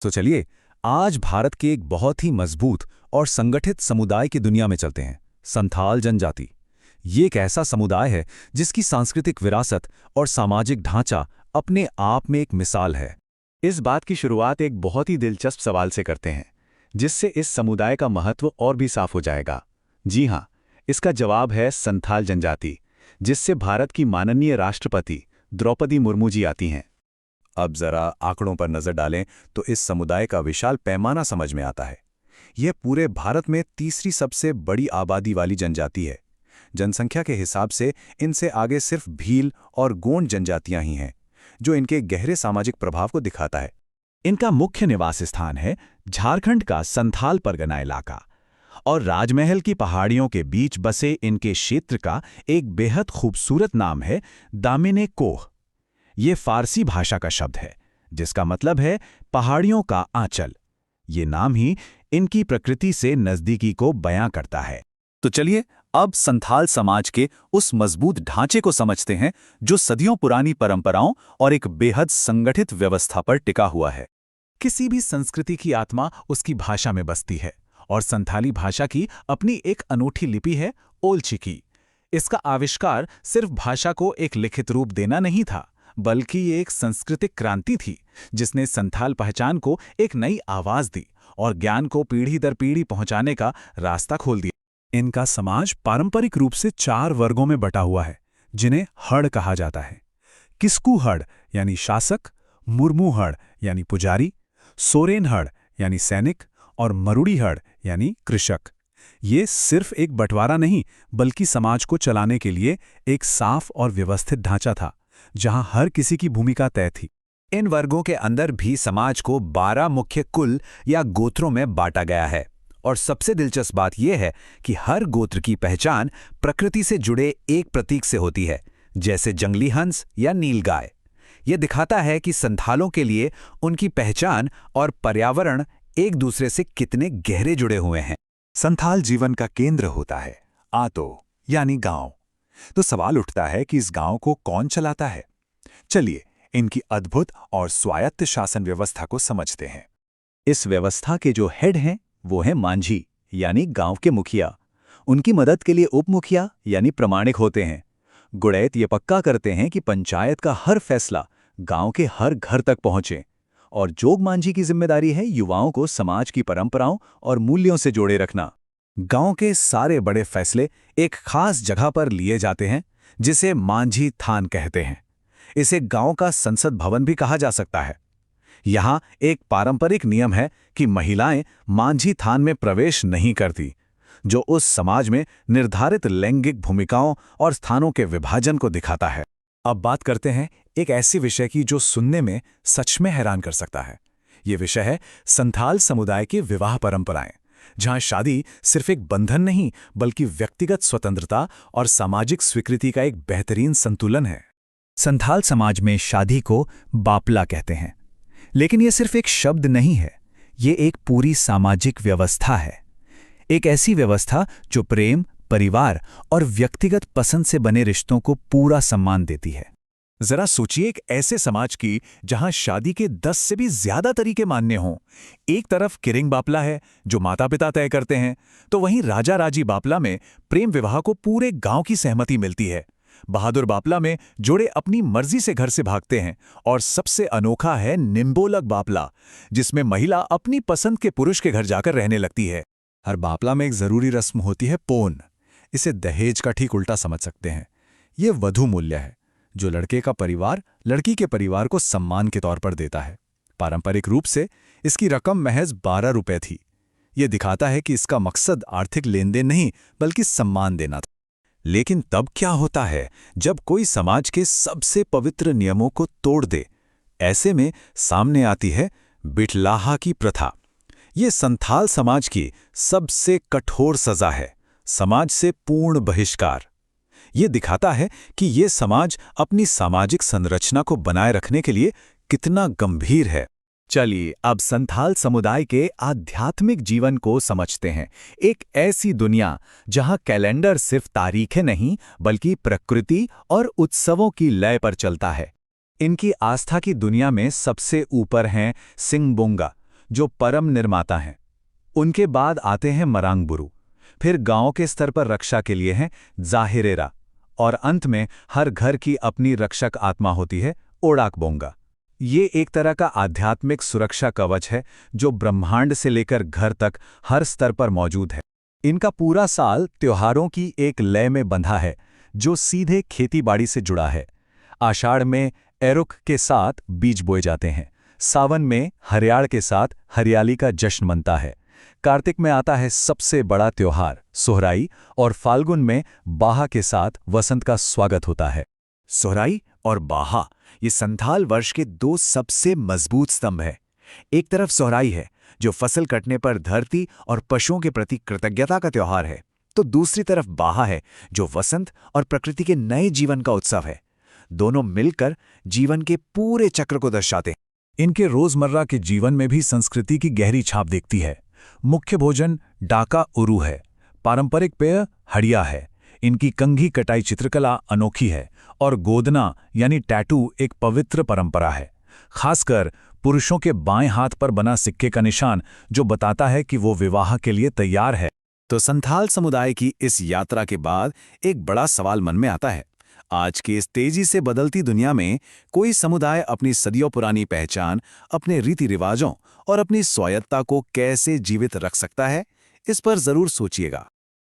तो चलिए आज भारत के एक बहुत ही मजबूत और संगठित समुदाय की दुनिया में चलते हैं। संथाल जनजाति ये एक ऐसा समुदाय है जिसकी सांस्कृतिक विरासत और सामाजिक ढांचा अपने आप में एक मिसाल है। इस बात की शुरुआत एक बहुत ही दिलचस्प सवाल से करते हैं, जिससे इस समुदाय का महत्व और भी साफ हो जाएगा। जी हाँ, इसका जवाब है संथाल जनजाति, जिससे भारत की माननीय राष्ट्रपति द्रौपदी मुर्मू जी आती हैं। अब जरा आंकड़ों पर नजर डालें तो इस समुदाय का विशाल पैमाना समझ में आता है। यह पूरे भारत में तीसरी सबसे बड़ी आबादी वाली जनजाति है। जनसंख्या के हिसाब से इनसे आगे सिर्फ भील और गोंड जनजातियां ही हैं, जो इनके गहरे सामाजिक प्रभाव को दिखाता है। इनका मुख्य निवास स्थान है झारखंड का संथाल परगना इलाका, और राजमहल की पहाड़ियों के बीच बसे इनके क्षेत्र का एक बेहद खूबसूरत नाम है दामिने कोह। ये फारसी भाषा का शब्द है, जिसका मतलब है पहाड़ियों का आंचल। ये नाम ही इनकी प्रकृति से नज़दीकी को बयां करता है। तो चलिए अब संथाल समाज के उस मजबूत ढांचे को समझते हैं जो सदियों पुरानी परंपराओं और एक बेहद संगठित व्यवस्था पर टिका हुआ है। किसी भी संस्कृति की आत्मा उसकी भाषा में बसती है, और संथाली भाषा की अपनी एक अनूठी लिपि है, ओल चिकी। इसका आविष्कार सिर्फ भाषा को एक लिखित रूप देना नहीं था, बल्कि ये एक सांस्कृतिक क्रांति थी, जिसने संथाल पहचान को एक नई आवाज दी और ज्ञान को पीढ़ी दर पीढ़ी पहुंचाने का रास्ता खोल दिया। इनका समाज पारंपरिक रूप से 4 वर्गों में बटा हुआ है, जिन्हें हड़ कहा जाता है। किस्कू हड़ यानी शासक, मुर्मू हड़ यानी पुजारी, सोरेन हड़ यानी सैनिक और मरुड़ी हड़ यानी कृषक। ये सिर्फ एक बंटवारा नहीं, बल्कि समाज को चलाने के लिए एक साफ और व्यवस्थित ढांचा था, जहां हर किसी की भूमिका तय थी। इन वर्गों के अंदर भी समाज को 12 मुख्य कुल या गोत्रों में बांटा गया है, और सबसे दिलचस्प बात यह है कि हर गोत्र की पहचान प्रकृति से जुड़े एक प्रतीक से होती है, जैसे जंगली हंस या नीलगाय। यह दिखाता है कि संथालों के लिए उनकी पहचान और पर्यावरण एक दूसरे से कितने गहरे जुड़े हुए हैं। संथाल जीवन का केंद्र होता है, आतो यानी गांव। तो सवाल उठता है कि इस गांव को कौन चलाता है। चलिए इनकी अद्भुत और स्वायत्त शासन व्यवस्था को समझते हैं। इस व्यवस्था के जो हेड हैं वो हैं मांझी यानी गांव के मुखिया। उनकी मदद के लिए उप मुखिया यानी प्रमाणिक होते हैं। गुड़ैत ये पक्का करते हैं कि पंचायत का हर फैसला गांव के हर घर तक पहुंचे, और जोग मांझी की जिम्मेदारी है युवाओं को समाज की परंपराओं और मूल्यों से जोड़े रखना। गांव के सारे बड़े फैसले एक खास जगह पर लिए जाते हैं, जिसे मांझी थान कहते हैं। इसे गांव का संसद भवन भी कहा जा सकता है। यहां एक पारंपरिक नियम है कि महिलाएं मांझी थान में प्रवेश नहीं करती, जो उस समाज में निर्धारित लैंगिक भूमिकाओं और स्थानों के विभाजन को दिखाता है। अब बात करते हैं एक ऐसे विषय की जो सुनने में सच में हैरान कर सकता है। ये विषय है संथाल समुदाय की विवाह परंपराएं, जहां शादी सिर्फ एक बंधन नहीं, बल्कि व्यक्तिगत स्वतंत्रता और सामाजिक स्वीकृति का एक बेहतरीन संतुलन है। संथाल समाज में शादी को बापला कहते हैं, लेकिन यह सिर्फ एक शब्द नहीं है, ये एक पूरी सामाजिक व्यवस्था है। एक ऐसी व्यवस्था जो प्रेम, परिवार और व्यक्तिगत पसंद से बने रिश्तों को पूरा सम्मान देती है। जरा सोचिए एक ऐसे समाज की जहां शादी के 10 से भी ज्यादा तरीके मान्य हों। एक तरफ किरिंग बापला है जो माता पिता तय करते हैं, तो वहीं राजा राजी बापला में प्रेम विवाह को पूरे गांव की सहमति मिलती है। बहादुर बापला में जोड़े अपनी मर्जी से घर से भागते हैं, और सबसे अनोखा है निम्बोलक बापला, जिसमें महिला अपनी पसंद के पुरुष के घर जाकर रहने लगती है। हर बापला में एक जरूरी रस्म होती है, पोन। इसे दहेज का ठीक उल्टा समझ सकते हैं। ये वधू मूल्य है जो लड़के का परिवार लड़की के परिवार को सम्मान के तौर पर देता है। पारंपरिक रूप से इसकी रकम महज 12 रुपए थी। यह दिखाता है कि इसका मकसद आर्थिक लेनदेन नहीं, बल्कि सम्मान देना था। लेकिन तब क्या होता है जब कोई समाज के सबसे पवित्र नियमों को तोड़ दे? ऐसे में सामने आती है बिटलाहा की प्रथा। ये संथाल समाज की सबसे कठोर सजा है, समाज से पूर्ण बहिष्कार। ये दिखाता है कि ये समाज अपनी सामाजिक संरचना को बनाए रखने के लिए कितना गंभीर है। चलिए अब संथाल समुदाय के आध्यात्मिक जीवन को समझते हैं। एक ऐसी दुनिया जहां कैलेंडर सिर्फ तारीखें नहीं, बल्कि प्रकृति और उत्सवों की लय पर चलता है। इनकी आस्था की दुनिया में सबसे ऊपर हैं सिंगबोंगा, जो परम निर्माता हैं। उनके बाद आते हैं मरांगबुरु, फिर गांव के स्तर पर रक्षा के लिए हैं जाहिरेरा, और अंत में हर घर की अपनी रक्षक आत्मा होती है ओडाकबोंगा। ये एक तरह का आध्यात्मिक सुरक्षा कवच है जो ब्रह्मांड से लेकर घर तक हर स्तर पर मौजूद है। इनका पूरा साल त्योहारों की एक लय में बंधा है जो सीधे खेतीबाड़ी से जुड़ा है। आषाढ़ में एरुख के साथ बीज बोए जाते हैं, सावन में हरियाण के साथ हरियाली का जश्न मनता है, कार्तिक में आता है सबसे बड़ा त्योहार सोहराई, और फाल्गुन में बाहा के साथ वसंत का स्वागत होता है। सोहराई और बाहा ये संथाल वर्ष के दो सबसे मजबूत स्तंभ हैं। एक तरफ सोहराई है जो फसल कटने पर धरती और पशुओं के प्रति कृतज्ञता का त्योहार है, तो दूसरी तरफ बाहा है जो वसंत और प्रकृति के नए जीवन का उत्सव है। दोनों मिलकर जीवन के पूरे चक्र को दर्शाते हैं। इनके रोजमर्रा के जीवन में भी संस्कृति की गहरी छाप दिखती है। मुख्य भोजन डाका उरू है, पारंपरिक पेय हड़िया है, इनकी कंघी कटाई चित्रकला अनोखी है, और गोदना यानी टैटू एक पवित्र परंपरा है, खासकर पुरुषों के बाएं हाथ पर बना सिक्के का निशान जो बताता है कि वो विवाह के लिए तैयार है। तो संथाल समुदाय की इस यात्रा के बाद एक बड़ा सवाल मन में आता है। आज की इस तेजी से बदलती दुनिया में कोई समुदाय अपनी सदियों पुरानी पहचान, अपने रीति रिवाजों और अपनी स्वायत्ता को कैसे जीवित रख सकता है? इस पर जरूर सोचिएगा।